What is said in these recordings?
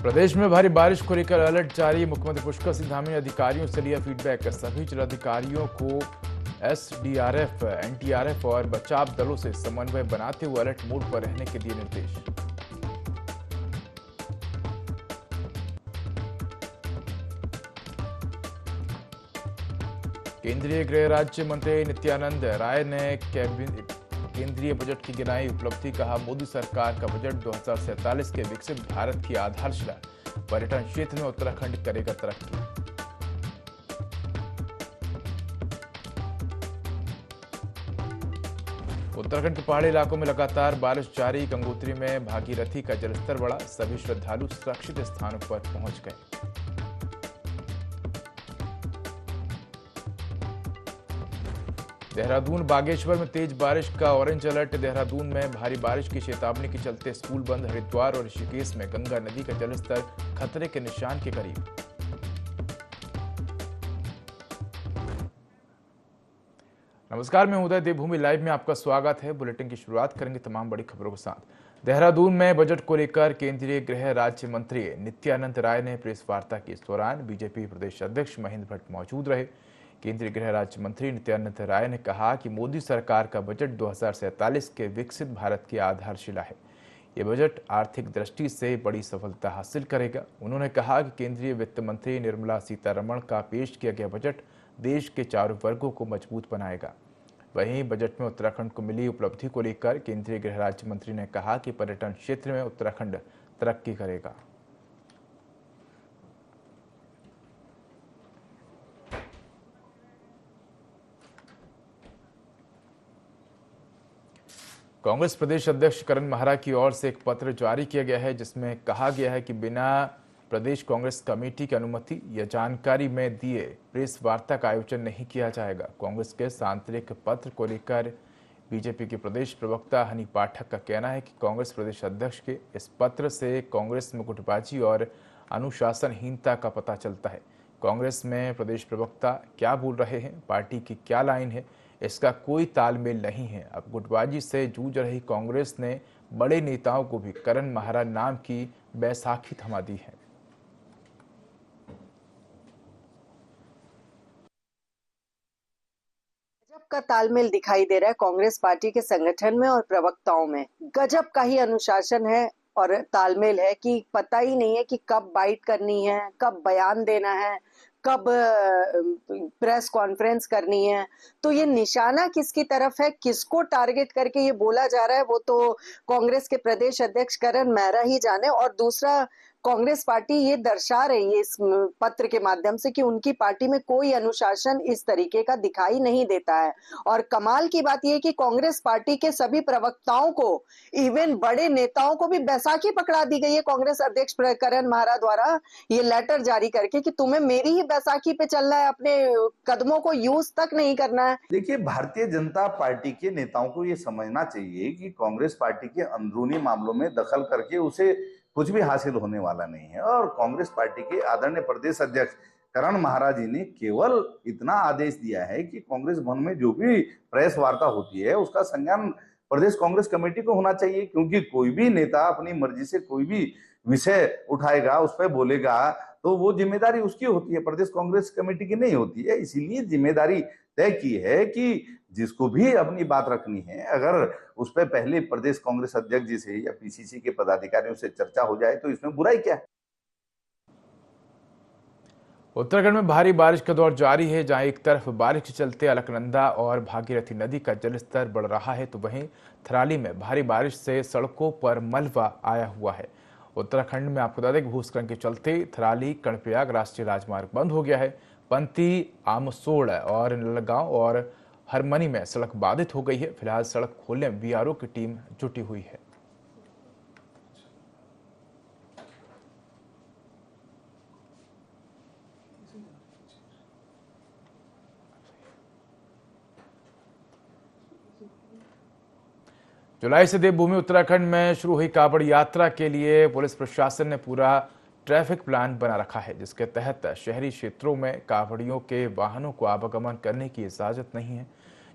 प्रदेश में भारी बारिश को लेकर अलर्ट जारी। मुख्यमंत्री पुष्कर सिंह धामी ने अधिकारियों से लिया फीडबैक। सभी जिलाधिकारियों को एसडीआरएफ, एनडीआरएफ और बचाव दलों से समन्वय बनाते हुए अलर्ट मोड पर रहने के दिए निर्देश। केंद्रीय गृह राज्य मंत्री नित्यानंद राय ने केंद्रीय बजट की गिनाई उपलब्धि। कहा, मोदी सरकार का बजट 2047 के विकसित भारत की आधारशिला। पर्यटन क्षेत्र में उत्तराखंड करेगा तरक्की। उत्तराखंड के पहाड़ी इलाकों में लगातार बारिश जारी। गंगोत्री में भागीरथी का जलस्तर बढ़ा। सभी श्रद्धालु सुरक्षित स्थानों पर पहुंच गए। देहरादून बागेश्वर में तेज बारिश का ऑरेंज अलर्ट। देहरादून में भारी बारिश की चेतावनी के चलते स्कूल बंद। हरिद्वार और ऋषिकेश में गंगा नदी का जलस्तर खतरे के निशान के करीब। नमस्कार, मैं उदय देवभूमि लाइव में आपका स्वागत है। बुलेटिन की शुरुआत करेंगे तमाम बड़ी खबरों के साथ। देहरादून में बजट को लेकर केंद्रीय गृह राज्य मंत्री नित्यानंद राय ने प्रेस वार्ता की। इस दौरान बीजेपी प्रदेश अध्यक्ष महेंद्र भट्ट मौजूद रहे। केंद्रीय गृह राज्य मंत्री नित्यानंद राय ने कहा कि मोदी सरकार का बजट 2047 के विकसित भारत की आधारशिला है। ये बजट आर्थिक दृष्टि से बड़ी सफलता हासिल करेगा। उन्होंने कहा कि केंद्रीय वित्त मंत्री निर्मला सीतारमण का पेश किया गया बजट देश के चारों वर्गों को मजबूत बनाएगा। वहीं बजट में उत्तराखंड को मिली उपलब्धि को लेकर केंद्रीय गृह राज्य मंत्री ने कहा कि पर्यटन क्षेत्र में उत्तराखंड तरक्की करेगा। कांग्रेस प्रदेश अध्यक्ष करण माहरा की ओर से एक पत्र जारी किया गया है, जिसमें कहा गया है कि बिना प्रदेश कांग्रेस कमेटी की अनुमति या जानकारी में दिए प्रेस वार्ता का आयोजन नहीं किया जाएगा। कांग्रेस के इस आंतरिक पत्र को लेकर बीजेपी के प्रदेश प्रवक्ता हनी पाठक का कहना है कि कांग्रेस प्रदेश अध्यक्ष के इस पत्र से कांग्रेस में गुटबाजी और अनुशासनहीनता का पता चलता है। कांग्रेस में प्रदेश प्रवक्ता क्या बोल रहे हैं, पार्टी की क्या लाइन है, इसका कोई तालमेल नहीं है। अब गुटबाजी से जूझ रही कांग्रेस ने बड़े नेताओं को भी करण माहरा नाम की बैसाखी थमा दी है। गजब का तालमेल दिखाई दे रहा है कांग्रेस पार्टी के संगठन में और प्रवक्ताओं में। गजब का ही अनुशासन है और तालमेल है कि पता ही नहीं है कि कब बाइट करनी है, कब बयान देना है, कब प्रेस कॉन्फ्रेंस करनी है। तो ये निशाना किसकी तरफ है, किसको टारगेट करके ये बोला जा रहा है, वो तो कांग्रेस के प्रदेश अध्यक्ष करण माहरा ही जाने। और दूसरा, कांग्रेस पार्टी ये दर्शा रही है इस पत्र के माध्यम से कि उनकी पार्टी में कोई अनुशासन इस तरीके का दिखाई नहीं देता है। और कमाल की बात यह है कि कांग्रेस पार्टी के सभी प्रवक्ताओं को, इवन बड़े नेताओं को भी बैसाखी पकड़ा दी गई है कांग्रेस अध्यक्ष करण माहरा द्वारा ये लेटर जारी करके कि तुम्हें मेरी ही बैसाखी पे चलना है, अपने कदमों को यूज तक नहीं करना है। देखिए, भारतीय जनता पार्टी के नेताओं को ये समझना चाहिए कि कांग्रेस पार्टी के अंदरूनी मामलों में दखल करके उसे कुछ भी हासिल होने वाला नहीं है। और कांग्रेस पार्टी के आदरणीय प्रदेश अध्यक्ष करण माहरा जी ने केवल इतना आदेश दिया है कि कांग्रेस भवन में जो भी प्रेस वार्ता होती है उसका संज्ञान प्रदेश कांग्रेस कमेटी को होना चाहिए, क्योंकि कोई भी नेता अपनी मर्जी से कोई भी विषय उठाएगा, उस पर बोलेगा, तो वो जिम्मेदारी उसकी होती है, प्रदेश कांग्रेस कमेटी की नहीं होती है। इसीलिए जिम्मेदारी तय की है कि जिसको भी अपनी बात रखनी है, अगर उस पर पहले प्रदेश कांग्रेस अध्यक्ष जी से या पीसीसी के पदाधिकारियों से चर्चा हो जाए तो इसमें बुराई क्या है। उत्तराखंड में भारी बारिश का दौर जारी है। जहां एक तरफ बारिश के चलते अलकनंदा और भागीरथी नदी का जलस्तर बढ़ रहा है, तो वहीं थराली में भारी बारिश से सड़कों पर मलबा आया हुआ है। उत्तराखंड में आपको बता दें कि भूस्खलन के चलते थराली कर्णप्रयाग राष्ट्रीय राजमार्ग बंद हो गया है। पंती, आमसोड़ और नलगांव और हरमनी में सड़क बाधित हो गई है। फिलहाल सड़क खोलने में बीआरओ की टीम जुटी हुई है। जुलाई से देवभूमि उत्तराखंड में शुरू हुई कांवड़ यात्रा के लिए पुलिस प्रशासन ने पूरा ट्रैफिक प्लान बना रखा है, जिसके तहत शहरी क्षेत्रों में कांवड़ियों के वाहनों को आवागमन करने की इजाजत नहीं है।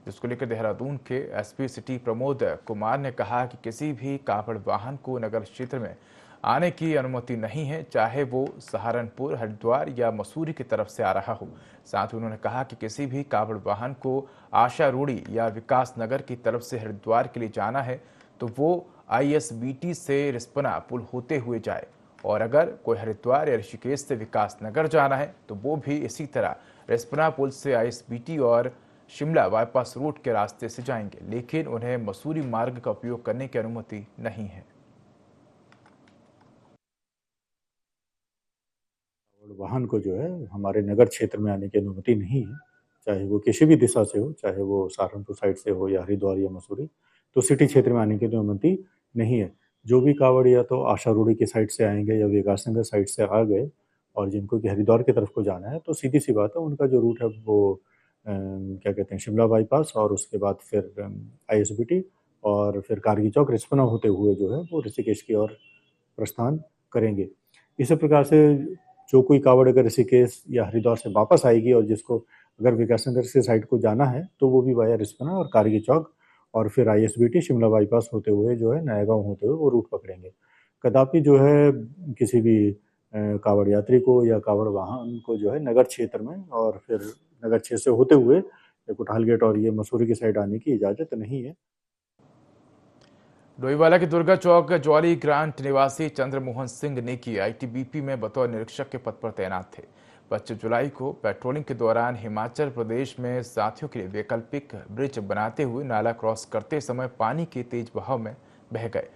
जिसको लेकर देहरादून के एसपी सिटी प्रमोद कुमार ने कहा कि किसी भी कांवड़ वाहन को नगर क्षेत्र में आने की अनुमति नहीं है, चाहे वो सहारनपुर, हरिद्वार या मसूरी की तरफ से आ रहा हो। साथ ही उन्होंने कहा कि किसी भी कावड़ वाहन को आशारूढ़ी या विकास नगर की तरफ से हरिद्वार के लिए जाना है तो वो ISBT से रिस्पना पुल होते हुए जाए, और अगर कोई हरिद्वार या ऋषिकेश से विकास नगर जाना है तो वो भी इसी तरह रिस्पना पुल से ISBT और शिमला बाईपास रूट के रास्ते से जाएंगे, लेकिन उन्हें मसूरी मार्ग का उपयोग करने की अनुमति नहीं है। वाहन को जो है हमारे नगर क्षेत्र में आने की अनुमति नहीं है, चाहे वो किसी भी दिशा से हो, चाहे वो सहारनपुर साइड से हो या हरिद्वार या मसूरी, तो सिटी क्षेत्र में आने की अनुमति नहीं है। जो भी कावड़ या तो आशारूढ़ी की साइड से आएंगे या विकासनगर साइड से आ गए और जिनको कि हरिद्वार की तरफ को जाना है, तो सीधी सी बात है, उनका जो रूट है वो क्या कहते हैं, शिमला बाईपास और उसके बाद फिर ISBT और फिर कारगी चौक रिस्पना होते हुए जो है वो ऋषिकेश की ओर प्रस्थान करेंगे। इसी प्रकार से जो कोई कावड़ अगर ऋषिकेश या हरिद्वार से वापस आएगी और जिसको अगर विकासनगर से साइड को जाना है तो वो भी वाया रिस्पना और कारगी चौक और फिर ISBT शिमला बाईपास होते हुए जो है नया गाँव होते हुए वो रूट पकड़ेंगे। कदापि जो है किसी भी कावड़ यात्री को या कावड़ वाहन को जो है नगर क्षेत्र में और फिर नगर क्षेत्र से होते हुए कुठाल गेट और ये मसूरी की साइड आने की इजाजत नहीं है। डोईवाला के दुर्गा चौक जौली ग्रांट निवासी चंद्रमोहन सिंह ने की ITBP में बतौर निरीक्षक के पद पर तैनात थे। 25 जुलाई को पेट्रोलिंग के दौरान हिमाचल प्रदेश में साथियों के लिए वैकल्पिक ब्रिज बनाते हुए नाला क्रॉस करते समय पानी के तेज बहाव में बह गए।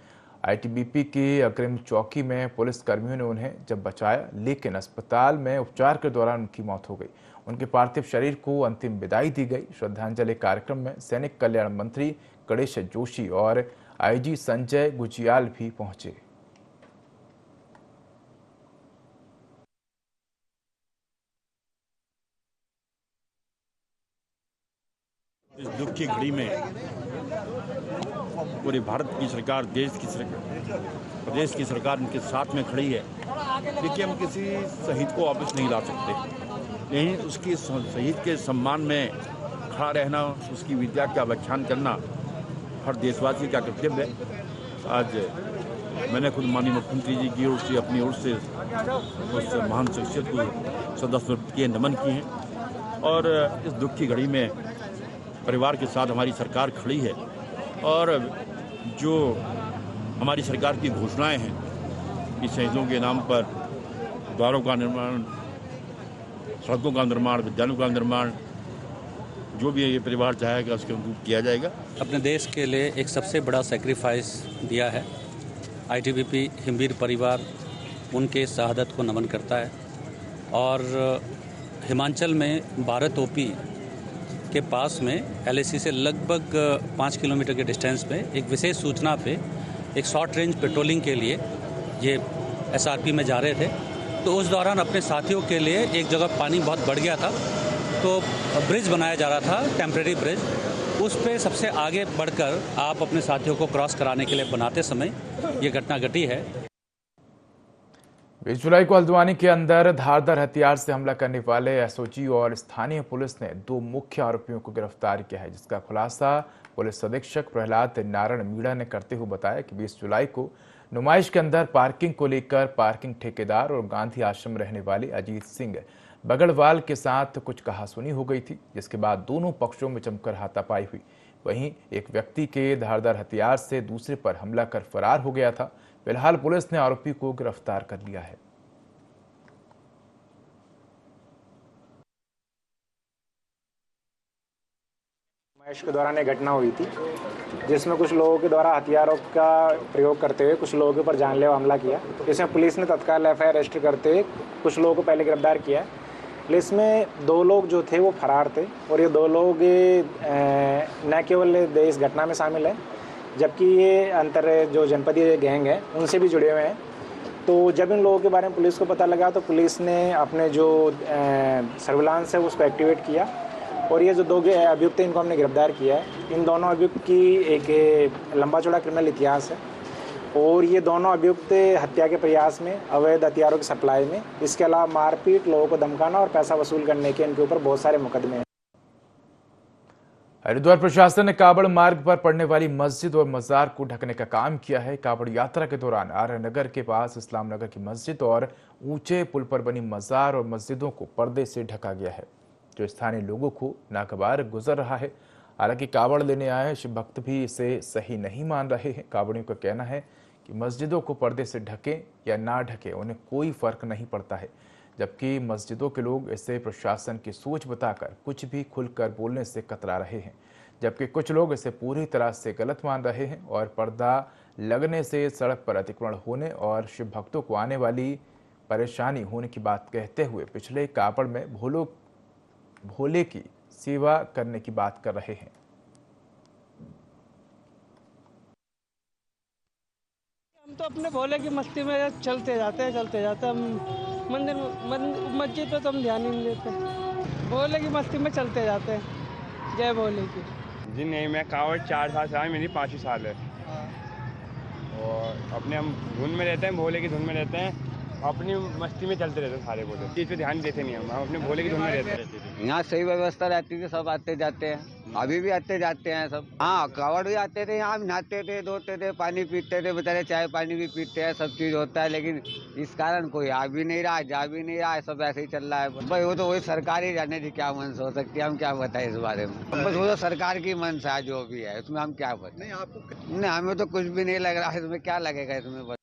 ITBP की अग्रिम चौकी में पुलिस कर्मियों ने उन्हें जब बचाया, लेकिन अस्पताल में उपचार के दौरान उनकी मौत हो गई। उनके पार्थिव शरीर को अंतिम विदाई दी गई। श्रद्धांजलि कार्यक्रम में सैनिक कल्याण मंत्री गणेश जोशी और IG संजय गुजियाल भी पहुंचे। इस दुख की घड़ी में पूरे भारत की सरकार, देश की सरकार, प्रदेश की सरकार उनके साथ में खड़ी है। देखिए, हम किसी शहीद को वापस नहीं ला सकते, लेकिन उसकी शहीद के सम्मान में खड़ा रहना, उसकी विद्या का व्याख्यान करना हर देशवासी का कर्तव्य है। आज मैंने खुद माननीय मुख्यमंत्री जी की ओर से अपनी ओर से उस महान शख्सियत को श्रद्धासुमन किए, नमन किए हैं। और इस दुख की घड़ी में परिवार के साथ हमारी सरकार खड़ी है और जो हमारी सरकार की घोषणाएं हैं, इस शहीदों के नाम पर द्वारों का निर्माण, सड़कों का निर्माण, विद्यालयों का निर्माण, जो भी ये परिवार चाहेगा उसके अनुरूप किया जाएगा। अपने देश के लिए एक सबसे बड़ा सेक्रीफाइस दिया है। ITBP हिमवीर परिवार उनके शहादत को नमन करता है। और हिमाचल में भारत OP के पास में LAC से लगभग 5 किलोमीटर के डिस्टेंस पे एक विशेष सूचना पे एक शॉर्ट रेंज पेट्रोलिंग के लिए ये SRP में जा रहे थे। तो उस दौरान अपने साथियों के लिए एक जगह पानी बहुत बढ़ गया था, तो ब्रिज बनाया जा रहा था, टेम्परेरी ब्रिज। उस पे सबसे आगे बढ़कर आप अपने साथियों को क्रॉस कराने के लिए बनाते समय ये घटना घटी है। 20 जुलाई को हल्द्वानी के अंदर धारदार हथियार से हमला करने वाले SOG और स्थानीय पुलिस ने 2 मुख्य आरोपियों को गिरफ्तार किया है, जिसका खुलासा पुलिस अधीक्षक प्रहलाद नारायण मीणा ने करते हुए बताया कि 20 जुलाई को नुमाइश के अंदर पार्किंग को लेकर पार्किंग ठेकेदार और गांधी आश्रम रहने वाले अजीत सिंह बगड़वाल के साथ कुछ कहासुनी हो गई थी, जिसके बाद दोनों पक्षों में जमकर हाथापाई हुई। वहीं एक व्यक्ति के धारदार हथियार से दूसरे पर हमला कर फरार हो गया था। फिलहाल पुलिस ने आरोपी को गिरफ्तार कर लिया है। नुमाइश के दौरान एक घटना हुई थी जिसमें कुछ लोगों के द्वारा हथियारों का प्रयोग करते हुए कुछ लोगों के ऊपर जानलेवा हमला किया। इसमें पुलिस ने तत्काल FIR रजिस्टर करते हुए कुछ लोगों को पहले गिरफ्तार किया। लेकिन इसमें 2 लोग जो थे वो फरार थे और ये 2 लोग न केवल इस घटना में शामिल है, जबकि ये अंतर जो जनपदीय गैंग है उनसे भी जुड़े हुए हैं। तो जब इन लोगों के बारे में पुलिस को पता लगा तो पुलिस ने अपने जो सर्विलांस है उसको एक्टिवेट किया और ये जो 2 अभियुक्त हैं इनको हमने गिरफ्तार किया है। इन दोनों अभियुक्त की एक लंबा चौड़ा क्रिमिनल इतिहास है और ये दोनों अभियुक्त हत्या के प्रयास में, अवैध हथियारों की सप्लाई में, इसके अलावा मारपीट, लोगों को धमकाना और पैसा वसूल करने के इनके ऊपर बहुत सारे मुकदमे हैं। हरिद्वार प्रशासन ने कावड़ मार्ग पर पड़ने वाली मस्जिद और मजार को ढकने का काम किया है। कावड़ यात्रा के दौरान आर्य नगर के पास इस्लाम नगर की मस्जिद और ऊंचे पुल पर बनी मजार और मस्जिदों को पर्दे से ढका गया है, जो स्थानीय लोगों को नागवार गुजर रहा है। हालांकि कावड़ लेने आए शिव भक्त भी इसे सही नहीं मान रहे हैं। कावड़ियों का कहना है कि मस्जिदों को पर्दे से ढके या ना ढके उन्हें कोई फर्क नहीं पड़ता है, जबकि मस्जिदों के लोग इसे प्रशासन की सोच बताकर कुछ भी खुलकर बोलने से कतरा रहे हैं, जबकि कुछ लोग इसे पूरी तरह से गलत मान रहे हैं और पर्दा लगने से सड़क पर अतिक्रमण होने और शिव भक्तों को आने वाली परेशानी होने की बात कहते हुए पिछले कावड़ में भोले की सेवा करने की बात कर रहे हैं। हम तो अपने भोले की मस्ती में चलते जाते हैं। हम मस्जिद पे तो हम ध्यान ही नहीं देते, भोले की मस्ती में चलते जाते हैं। जय भोले की। जी नहीं, मैं कावड़ 4 साल से आया, मेरी 5 ही साल है। और अपने हम धुन में रहते हैं, भोले की धुन में रहते हैं, अपनी मस्ती में चलते रहते हैं। सारे भोले चीज़ पे ध्यान देते नहीं, हम अपने भोले की धुन में रहते हैं। यहाँ सही व्यवस्था रहती थी, सब आते जाते हैं, अभी भी आते जाते हैं सब। हाँ, कावड़ भी आते थे, यहाँ नहाते थे, धोते थे, पानी पीते थे, बेचारे चाय पानी भी पीते हैं, सब चीज़ होता है। लेकिन इस कारण कोई आ भी नहीं रहा, जा भी नहीं रहा है, सब ऐसे ही चल रहा है। भाई वो तो वही सरकार ही जाने की क्या मनसा हो सकती है, हम क्या बताएं इस बारे में। बस वो तो सरकार की मनसा है, जो भी है उसमें हम क्या बताएं। नहीं, हमें तो कुछ भी नहीं लग रहा है, इसमें क्या लगेगा इसमें।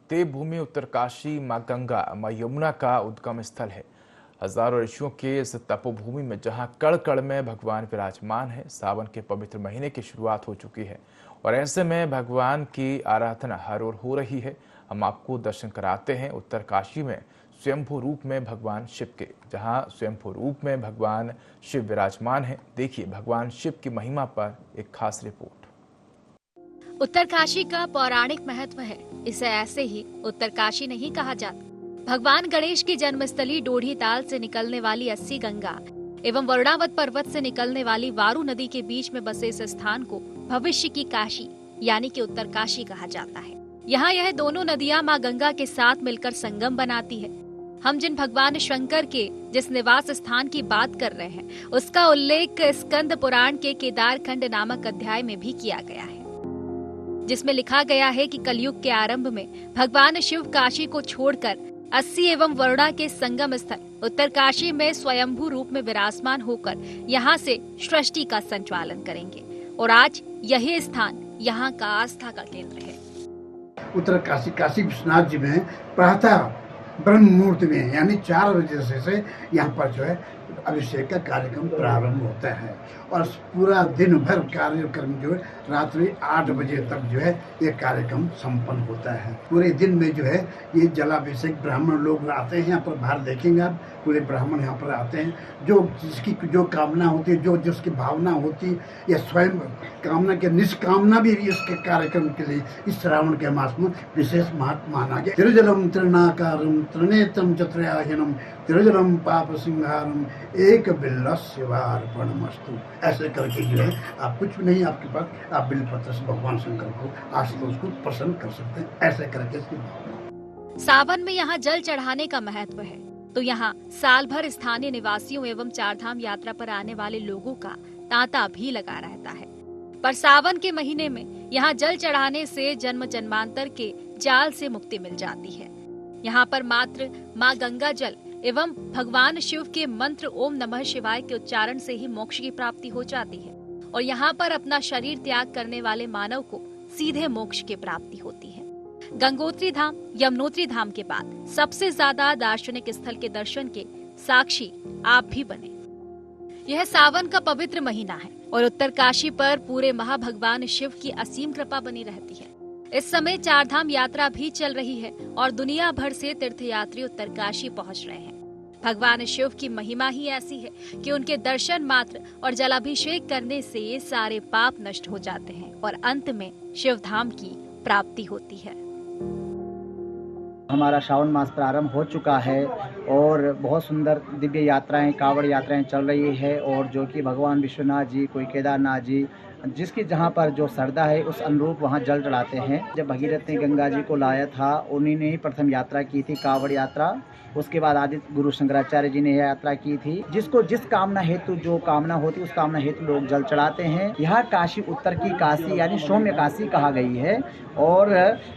देवभूमि उत्तरकाशी मां गंगा मां यमुना का उद्गम स्थल है। हजारों ऋषियों के इस तपोभूमि में जहां कण कण में भगवान विराजमान है। सावन के पवित्र महीने की शुरुआत हो चुकी है और ऐसे में भगवान की आराधना हर ओर हो रही है। हम आपको दर्शन कराते हैं उत्तरकाशी में स्वयंभू रूप में भगवान शिव के, जहां स्वयंभू रूप में भगवान शिव विराजमान है। देखिए भगवान शिव की महिमा पर एक खास रिपोर्ट। उत्तरकाशी का पौराणिक महत्व है, इसे ऐसे ही उत्तरकाशी नहीं कहा जाता। भगवान गणेश की जन्मस्थली डोढ़ी ताल से निकलने वाली अस्सी गंगा एवं वरुणावत पर्वत से निकलने वाली वारू नदी के बीच में बसे इस स्थान को भविष्य की काशी यानी कि उत्तरकाशी कहा जाता है। यहाँ यह दोनों नदियाँ माँ गंगा के साथ मिलकर संगम बनाती है। हम जिन भगवान शंकर के जिस निवास स्थान की बात कर रहे हैं, उसका उल्लेख स्कंद पुराण के केदार खंड नामक अध्याय में भी किया गया है, जिसमें लिखा गया है कि कलयुग के आरंभ में भगवान शिव काशी को छोड़कर 80 एवं वरुणा के संगम स्थल उत्तरकाशी में स्वयंभू रूप में विराजमान होकर यहाँ से सृष्टि का संचालन करेंगे और आज यही स्थान यहाँ का आस्था का केंद्र है। उत्तरकाशी काशी विश्वनाथ जी में प्रातः ब्रह्म मुहूर्त में यानी 4 बजे से यहाँ पर जो है अभिषेक का कार्यक्रम प्रारंभ होता है और पूरा दिन भर कार्यक्रम जो है रात्रि 8 बजे तक जो है ये कार्यक्रम संपन्न होता है। पूरे दिन में जो है ये जलाभिषेक ब्राह्मण लोग आते हैं, यहाँ पर बाहर देखेंगे आप, पूरे ब्राह्मण यहाँ पर आते हैं। जो जिसकी जो कामना होती है, जो जिसकी भावना होती है, या स्वयं कामना के निष्कामना भी इसके कार्यक्रम के लिए इस श्रावण के मास में विशेष महत्व माना गया। तिरुजलम त्रिनाकारम त्रिनेत्रम चत्रयाहिनम तिरुजलम पाप सिंहारम एक बिल्लस्यवार्पणमस्तु। ऐसे करके जो है आप कुछ भी नहीं, आपके पास आप बिलपत्र से भगवान शंकर को आशुतोष को प्रसन्न कर सकते हैं। ऐसे करके सावन में यहाँ जल चढ़ाने का महत्व है, तो यहाँ साल भर स्थानीय निवासियों एवं चारधाम यात्रा पर आने वाले लोगों का तांता भी लगा रहता है। पर सावन के महीने में यहाँ जल चढ़ाने से जन्म जन्मांतर के जाल से मुक्ति मिल जाती है। यहाँ पर मात्र माँ गंगा जल एवं भगवान शिव के मंत्र ओम नमः शिवाय के उच्चारण से ही मोक्ष की प्राप्ति हो जाती है और यहाँ पर अपना शरीर त्याग करने वाले मानव को सीधे मोक्ष की प्राप्ति होती है। गंगोत्री धाम यमुनोत्री धाम के बाद सबसे ज्यादा दार्शनिक स्थल के दर्शन के साक्षी आप भी बने। यह सावन का पवित्र महीना है और उत्तरकाशी पर पूरे माह भगवान शिव की असीम कृपा बनी रहती है। इस समय चारधाम यात्रा भी चल रही है और दुनिया भर से तीर्थयात्री उत्तरकाशी पहुंच रहे हैं। भगवान शिव की महिमा ही ऐसी है कि उनके दर्शन मात्र और जलाभिषेक करने से सारे पाप नष्ट हो जाते हैं और अंत में शिव धाम की प्राप्ति होती है। हमारा श्रावण मास प्रारंभ हो चुका है और बहुत सुंदर दिव्य यात्राएं, कावड़ यात्राएं चल रही है और जो कि भगवान विश्वनाथ जी, कोई केदारनाथ जी, जिसकी जहाँ पर जो श्रद्धा है उस अनुरूप वहाँ जल चढ़ाते हैं। जब भगीरथ ने गंगा जी को लाया था, उन्हीं ने ही प्रथम यात्रा की थी, कांवड़ यात्रा। उसके बाद आदित्य गुरु शंकराचार्य जी ने यह यात्रा की थी। जिसको जिस कामना हेतु जो कामना होती उस कामना हेतु लोग जल चढ़ाते हैं। यह काशी उत्तर की काशी यानी सौम्य काशी कहा गई है और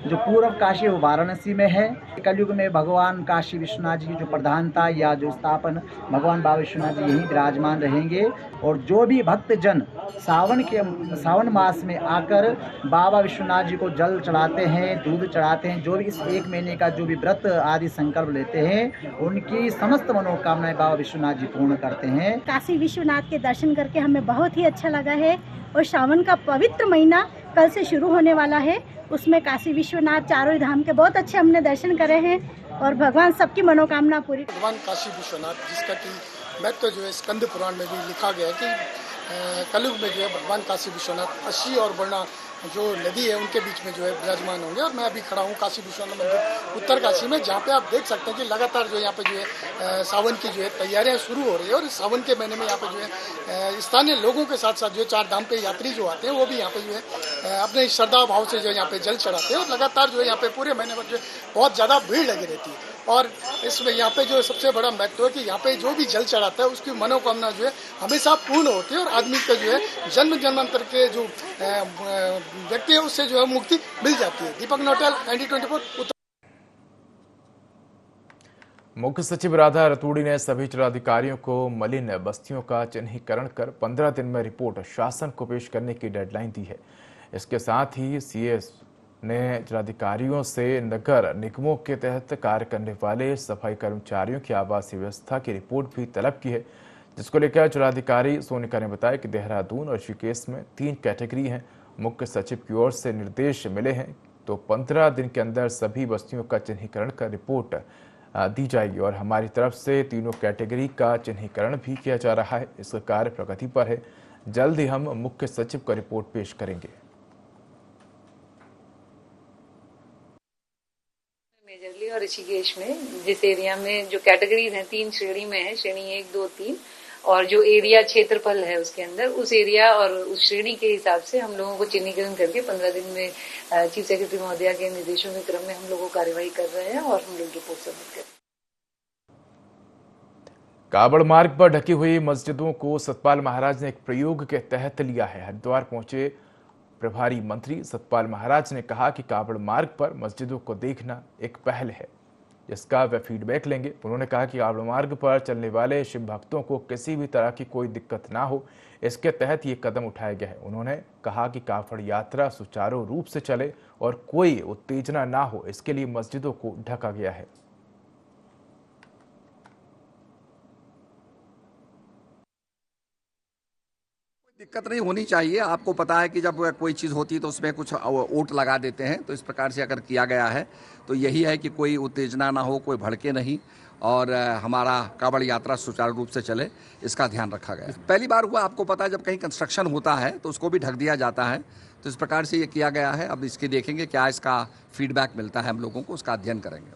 जो पूर्व काशी वो वाराणसी में है। कलयुग में भगवान काशी विश्वनाथ जी की जो प्रधानता या जो स्थापन भगवान बाबा विश्वनाथ जी यहीं विराजमान रहेंगे और जो भी भक्त जन सावन मास में आकर बाबा विश्वनाथ जी को जल चढ़ाते हैं, दूध चढ़ाते हैं, जो भी इस एक महीने का जो भी व्रत आदि संकल्प लेते हैं, उनकी समस्त मनोकामनाएं बाबा विश्वनाथ जी पूर्ण करते हैं। काशी विश्वनाथ के दर्शन करके हमें बहुत ही अच्छा लगा है और सावन का पवित्र महीना कल से शुरू होने वाला है। उसमें काशी विश्वनाथ चारों धाम के बहुत अच्छे हमने दर्शन करे हैं और भगवान सबकी मनोकामना पूरी। भगवान काशी विश्वनाथ जिसका कि महत्व जो है स्कंद पुराण में भी लिखा गया है कि कलयुग में जो है भगवान काशी विश्वनाथ अशी और बरना जो नदी है उनके बीच में जो है विराजमान होंगे। और मैं अभी खड़ा हूँ काशी विश्वनाथ मंदिर उत्तर काशी में, जहाँ पे आप देख सकते हैं कि लगातार जो यहाँ पे जो है सावन की जो है तैयारियां शुरू हो रही है। और इस सावन के महीने में यहाँ पे जो है स्थानीय लोगों के साथ साथ जो चार धाम पे यात्री जो आते हैं वो भी यहाँ पे जो है अपने श्रद्धा भाव से जो है यहाँ पे जल चढ़ाते हैं। और लगातार जो है यहाँ पे पूरे महीने भर जो है बहुत ज़्यादा भीड़ लगी रहती है। और इसमें यहाँ पे जो सबसे बड़ा महत्व है कि यहाँ पे जो भी जल चढ़ाता है उसकी मनोकामना जो है हमेशा पूर्ण होती है और आदमी का जो है जन्म जन्मांतर के जो व्यक्ति है उससे जो है मुक्ति मिल जाती है। दीपक नोटल, ND24। मुख्य सचिव राधा रतूड़ी ने सभी जिलाधिकारियों को मलिन बस्तियों का चिन्हीकरण कर 15 दिन में रिपोर्ट शासन को पेश करने की डेडलाइन दी है। इसके साथ ही CS ने जिलाधिकारियों से नगर निगमों के तहत कार्य करने वाले सफाई कर्मचारियों की आवासीय व्यवस्था की रिपोर्ट भी तलब की है, जिसको लेकर जिलाधिकारी सोनिका ने बताया कि देहरादून और ऋषिकेश में 3 कैटेगरी हैं। मुख्य सचिव की ओर से निर्देश मिले हैं तो 15 दिन के अंदर सभी बस्तियों का चिन्हीकरण कर रिपोर्ट दी जाएगी और हमारी तरफ से तीनों कैटेगरी का चिन्हीकरण भी किया जा रहा है। इसका कार्य प्रगति पर है। जल्द ही हम मुख्य सचिव को रिपोर्ट पेश करेंगे। मेजरली और ऋषिकेश में जिस एरिया में जो कैटेगरीज हैं 3 श्रेणी में है, श्रेणी 1, 2, 3, और जो एरिया क्षेत्रफल है उसके अंदर उस एरिया और उस श्रेणी के हिसाब से हम लोगों को चिन्हीकरण करके 15 दिन में चीफ सेक्रेटरी महोदया के निर्देशों के क्रम में हम लोगों को कार्यवाही कर रहे हैं और हम लोग रिपोर्ट सबमिट कर रहे हैं। कावड़ मार्ग पर ढकी हुई मस्जिदों को सतपाल महाराज ने एक प्रयोग के तहत लिया है। हरिद्वार पहुंचे प्रभारी मंत्री सतपाल महाराज ने कहा कि कावड़ मार्ग पर मस्जिदों को देखना एक पहल है, जिसका वे फीडबैक लेंगे। उन्होंने कहा कि कावड़ मार्ग पर चलने वाले शिव भक्तों को किसी भी तरह की कोई दिक्कत ना हो, इसके तहत ये कदम उठाया गया है। उन्होंने कहा कि कावड़ यात्रा सुचारू रूप से चले और कोई उत्तेजना ना हो, इसके लिए मस्जिदों को ढका गया है। दिक्कत नहीं होनी चाहिए। आपको पता है कि जब कोई चीज़ होती है तो उसमें कुछ ओट लगा देते हैं, तो इस प्रकार से अगर किया गया है तो यही है कि कोई उत्तेजना ना हो, कोई भड़के नहीं और हमारा कावड़ यात्रा सुचारू रूप से चले, इसका ध्यान रखा गया है। पहली बार हुआ, आपको पता है जब कहीं कंस्ट्रक्शन होता है तो उसको भी ढक दिया जाता है, तो इस प्रकार से ये किया गया है। अब इसकी देखेंगे क्या इसका फीडबैक मिलता है, हम लोगों को उसका अध्ययन करेंगे।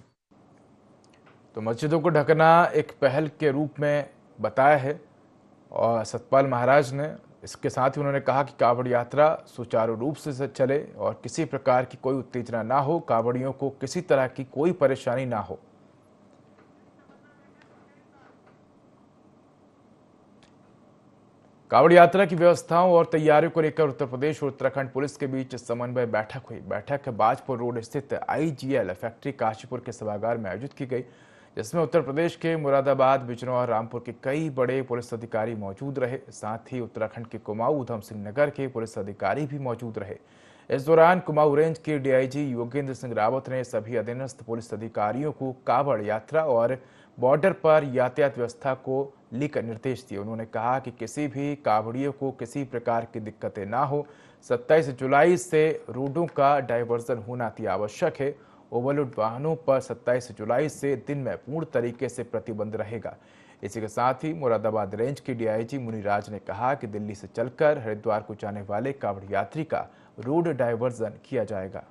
तो मस्जिदों को ढकना एक पहल के रूप में बताया है और सतपाल महाराज ने। इसके साथ ही उन्होंने कहा कि कावड़ यात्रा सुचारू रूप से चले और किसी प्रकार की कोई उत्तेजना ना हो, कावड़ियों को किसी तरह की कोई परेशानी ना हो। कावड़ यात्रा की व्यवस्थाओं और तैयारियों को लेकर उत्तर प्रदेश और उत्तराखंड पुलिस के बीच समन्वय बैठक हुई। बैठक बाजपुर रोड स्थित IGL फैक्ट्री काशीपुर के सभागार में आयोजित की गई, जिसमें उत्तर प्रदेश के मुरादाबाद, बिजनौर, रामपुर के कई बड़े पुलिस अधिकारी मौजूद रहे। साथ ही उत्तराखंड के कुमाऊं, उधम सिंह नगर के पुलिस अधिकारी भी मौजूद रहे। इस दौरान कुमाऊं रेंज के DIG योगेंद्र सिंह रावत ने सभी अधीनस्थ पुलिस अधिकारियों को कावड़ यात्रा और बॉर्डर पर यातायात व्यवस्था को लेकर निर्देश दिए। उन्होंने कहा कि किसी भी कावड़ियों को किसी प्रकार की दिक्कतें ना हो। 27 जुलाई से रोडों का डायवर्जन होना अति आवश्यक है। ओवरलोड वाहनों पर 27 जुलाई से दिन में पूर्ण तरीके से प्रतिबंध रहेगा। इसी के साथ ही मुरादाबाद रेंज के DIG मुनिराज ने कहा कि दिल्ली से चलकर हरिद्वार को जाने वाले कावड़ यात्री का रोड डायवर्जन किया जाएगा।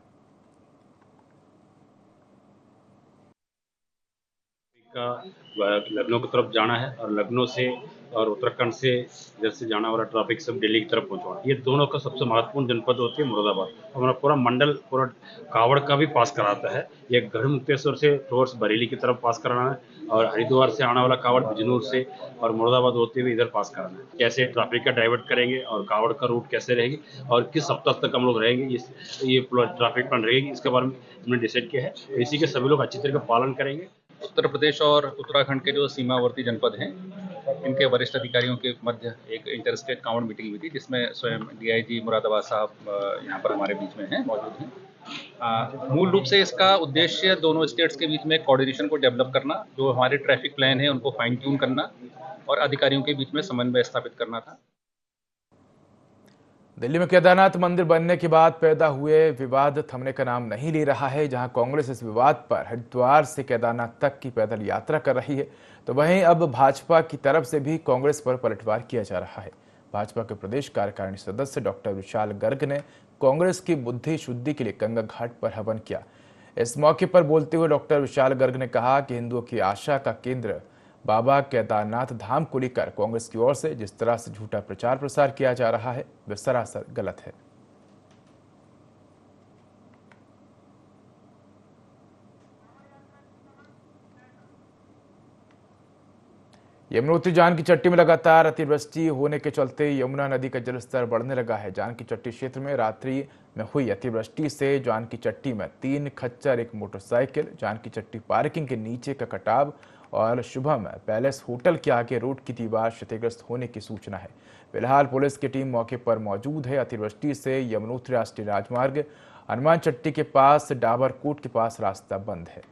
का लखनऊ की तरफ जाना है और लखनऊ से और उत्तराखंड से इधर से जाना वाला ट्रैफिक सब दिल्ली की तरफ पहुंचवाना। ये दोनों का सबसे महत्वपूर्ण जनपद होती है मुरादाबाद। हमारा पूरा मंडल पूरा कावड़ का भी पास कराता है। ये गढ़मुक्तेश्वर से टुवर्ड्स बरेली की तरफ पास कराना है और हरिद्वार से आने वाला कावड़ बिजनौर से और मुरादाबाद होते हुए इधर पास कराना है। कैसे ट्रैफिक का डाइवर्ट करेंगे और कावड़ का रूट कैसे रहेगी और किस हफ्ते तक हम लोग रहेंगे, ये ट्रैफिक प्लान रहेगी, इसके बारे में हमने डिसाइड किया है। तो इसी के सभी लोग अच्छी तरीके पालन करेंगे। उत्तर प्रदेश और उत्तराखंड के जो सीमावर्ती जनपद हैं, इनके वरिष्ठ अधिकारियों के मध्य एक इंटर-स्टेट काउंट मीटिंग हुई थी, जिसमें स्वयं डीआईजी मुरादाबाद साहब यहाँ पर हमारे बीच में हैं, मौजूद हैं। मूल रूप से इसका उद्देश्य दोनों स्टेट्स के बीच में कोऑर्डिनेशन को डेवलप करना, जो हमारे ट्रैफिक प्लान है उनको फाइन ट्यून करना और अधिकारियों के बीच में समन्वय स्थापित करना था। दिल्ली में केदारनाथ मंदिर बनने के बाद पैदा हुए विवाद थमने का नाम नहीं ले रहा है। जहां कांग्रेस इस विवाद पर हरिद्वार से केदारनाथ तक की पैदल यात्रा कर रही है, तो वहीं अब भाजपा की तरफ से भी कांग्रेस पर पलटवार किया जा रहा है। भाजपा के प्रदेश कार्यकारिणी सदस्य डॉक्टर विशाल गर्ग ने कांग्रेस की बुद्धि शुद्धि के लिए गंगा घाट पर हवन किया। इस मौके पर बोलते हुए डॉक्टर विशाल गर्ग ने कहा कि हिंदुओं की आशा का केंद्र बाबा केदारनाथ धाम को लेकर कांग्रेस की ओर से जिस तरह से झूठा प्रचार प्रसार किया जा रहा है, वह सरासर गलत है। यमुनोत्री जानकी चट्टी में लगातार अतिवृष्टि होने के चलते यमुना नदी का जलस्तर बढ़ने लगा है। जानकी चट्टी क्षेत्र में रात्रि में हुई अतिवृष्टि से जानकी चट्टी में 3 खच्चर, 1 मोटरसाइकिल, जानकी चट्टी पार्किंग के नीचे का कटाव और शुभम पैलेस होटल के आगे रोड की दीवार क्षतिग्रस्त होने की सूचना है। फिलहाल पुलिस की टीम मौके पर मौजूद है। अतिवृष्टि से यमुनोत्री राष्ट्रीय राजमार्ग हनुमान चट्टी के पास डाबरकोट के पास रास्ता बंद है।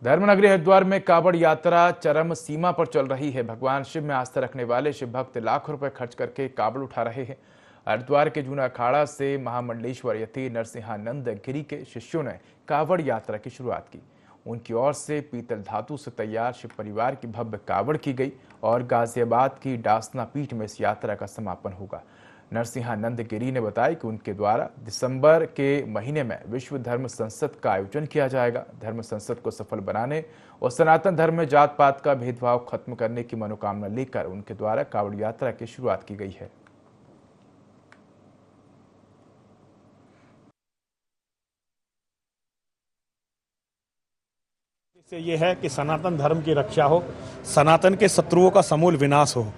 धर्मनगरी हरिद्वार में कावड़ यात्रा चरम सीमा पर चल रही है। भगवान शिव में आस्था रखने वाले शिव भक्त लाखों रुपए खर्च करके कावड़ उठा रहे हैं। हरिद्वार के जूना अखाड़ा से महामंडलेश्वर यति नरसिंहानंद गिरी के शिष्यों ने कावड़ यात्रा की शुरुआत की। उनकी ओर से पीतल धातु से तैयार शिव परिवार की भव्य कावड़ की गई और गाजियाबाद की डासना पीठ में इस यात्रा का समापन होगा। नरसिंहानंद गिरी ने बताया कि उनके द्वारा दिसंबर के महीने में विश्व धर्म संसद का आयोजन किया जाएगा। धर्म संसद को सफल बनाने और सनातन धर्म में जात पात का भेदभाव खत्म करने की मनोकामना लेकर उनके द्वारा कावड़ यात्रा की शुरुआत की गई है। ये है कि सनातन धर्म की रक्षा हो, सनातन के शत्रुओं का समूल विनाश हो।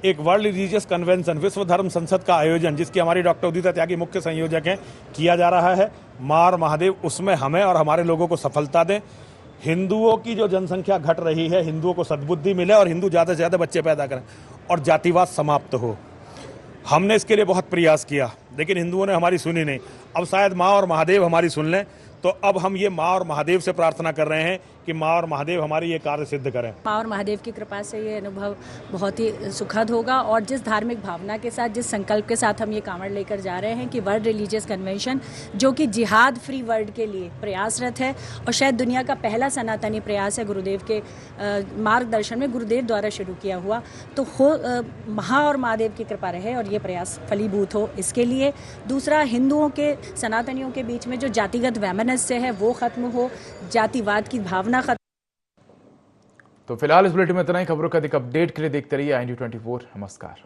एक वर्ल्ड रिलीजियस कन्वेंशन, विश्व धर्म संसद का आयोजन, जिसकी हमारी डॉक्टर उदिता त्यागी मुख्य संयोजक हैं, किया जा रहा है। मां और महादेव उसमें हमें और हमारे लोगों को सफलता दें। हिंदुओं की जो जनसंख्या घट रही है, हिंदुओं को सद्बुद्धि मिले और हिंदू ज़्यादा से ज़्यादा बच्चे पैदा करें और जातिवाद समाप्त हो। हमने इसके लिए बहुत प्रयास किया, लेकिन हिंदुओं ने हमारी सुनी नहीं। अब शायद माँ और महादेव हमारी सुन लें, तो अब हम ये माँ और महादेव से प्रार्थना कर रहे हैं कि माँ और महादेव हमारी ये कार्य सिद्ध करें। माँ और महादेव की कृपा से ये अनुभव बहुत ही सुखद होगा और जिस धार्मिक भावना के साथ, जिस संकल्प के साथ हम ये कांवड़ लेकर जा रहे हैं कि वर्ल्ड रिलीजियस कन्वेंशन, जो कि जिहाद फ्री वर्ल्ड के लिए प्रयासरत है और शायद दुनिया का पहला सनातनी प्रयास है, गुरुदेव के मार्गदर्शन में गुरुदेव द्वारा शुरू किया हुआ, तो माँ और महादेव की कृपा रहे और ये प्रयास फलीभूत हो। इसके लिए दूसरा, हिंदुओं के सनातनियों के बीच में जो जातिगत वैमनस्य है वो खत्म हो, जातिवाद की भावना खत्म। तो फिलहाल इस बुलेटिन में इतना ही। खबरों का अधिक अपडेट के लिए देखते रहिए IND 24। नमस्कार।